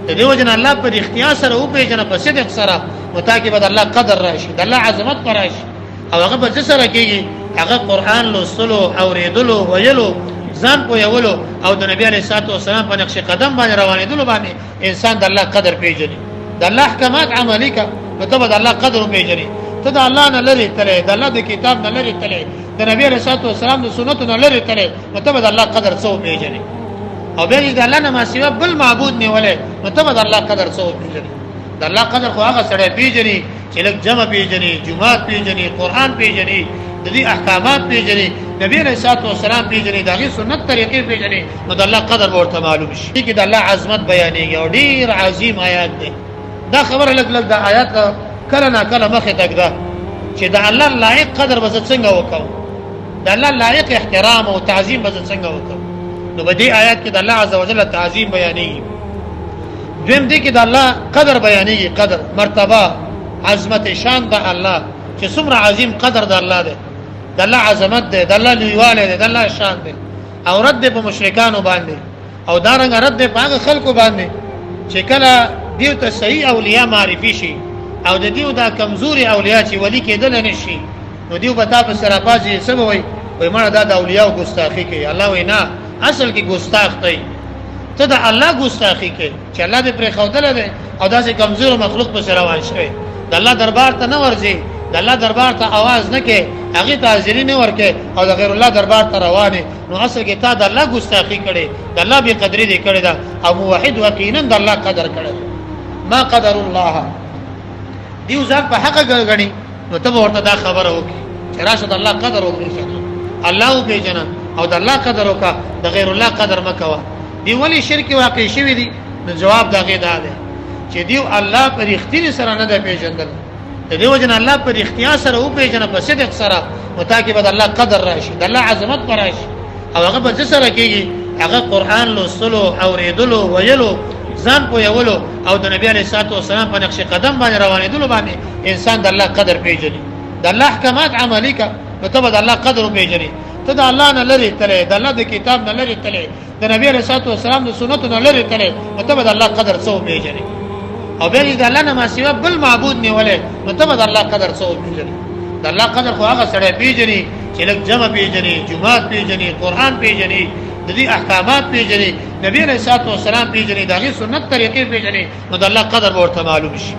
د دې وجه الله په اختیار سره او پیژنه په صدق سره متاکي بد الله قدر راشي د الله عظمت پر راشي او هغه په سره کېږي هغه قران لوستلو اوریدلو ویلو ځان پویولو او د نبی علیه الصلاه والسلام په نقش قدم باندې روانېدلو باندې انسان د الله قدر پیژني د الله احکامات عملي کا مطلب د الله قدر پیژني ته د الله نه لري تلې د الله د کتاب نه لري تلې د نبی علیه الصلاه والسلام د سنت نه لري تلې مطلب د الله قدر څو پیژني او به د الله نه ما سوا بل معبود نه ولې مطلب د الله قدر څو پیژني د الله قدر خو هغه سره پیژني چې لږ جمع پیژني جمعات پیژني قران پیژني د دې احکامات پیژني نبی رسول الله والسلام پیژني دغه سنت طریقې پیژني نو د الله قدر ورته معلوم شي چې د الله عظمت بیانېږي او ډیر عظیم آیات دي دا خبره لږ د آیات کله نه کله مخه تکدا چې د الله لایق قدر به څنګه وکاو د الله لایق احترام او تعظیم به څنګه وکاو نو په دې آیات کې د الله عزوجل تعظیم بیانېږي دویم دې کې د الله قدر بیانېږي قدر مرتبه عظمت شان د الله چې څومره عظیم قدر د الله دی د الله عظمت دی د الله لویواله دی د الله شان دی او رد په مشرکانو باندې او دارنګ رد په هغه خلکو باندې چې کله دیو ته صحیح اولیاء معرفي شي او د دیو دا کمزوري اولیاء چې ولی کېدل نشي نو دیو به تاسو سره پاتې سموي وای مړه دا د اولیاء ګستاخی کوي الله وینا اصل کې ګستاخ دی ته د الله ګستاخی کوي چې الله دې پر خوتل دی او داسې کمزور مخلوق په سره روان شي د الله دربار ته نه ورځي د الله دربار ته आवाज نه کې هغه ته حاضری نه ورکې او د غیر الله دربار ته روانه نو اصل کې تا د الله ګستاخی کړي د الله به قدرې دې کړي دا او موحد یقینا د الله قدر کړي ما قدر الله دیو ځان په حق غړي نو ته ورته دا خبره وکړي چې راشه د الله قدر وکړي الله په جنا او د الله قدر وکړه د غیر الله قدر مکوا دی ولی شرک واقع شوی دی نو جواب داګه دا دی چې دیو الله پر اختیار سره نه دی پیژندل د دې وجه الله پر اختیار سره او پیژنه په صدق سره متاکي بد الله قدر راشي د الله عظمت پر راشي او هغه په سره کېږي هغه قران لوستلو اوریدلو ویلو ځان پویولو او د نبی علیه الصلاه والسلام په نقش قدم باندې روانېدلو باندې انسان د الله قدر پیژني د الله احکامات عملي کا مطلب د الله قدر پیژني ته د الله نه لري تلې د الله د کتاب نه لري تلې د نبی علیه الصلاه والسلام د سنت نه لري تلې مطلب د الله قدر څو پیژني او به د الله نه ما سوا بل معبود نه ولې مطلب د الله قدر څو پیژني د الله قدر خو هغه سره پیژني چې لږ جمع پیژني جمعات پیژني قران پیژني د دې احکامات پیژني نبی علیه الصلاه والسلام پیژني دغه سنت طریقې پیژني نو د الله قدر ورته معلوم شي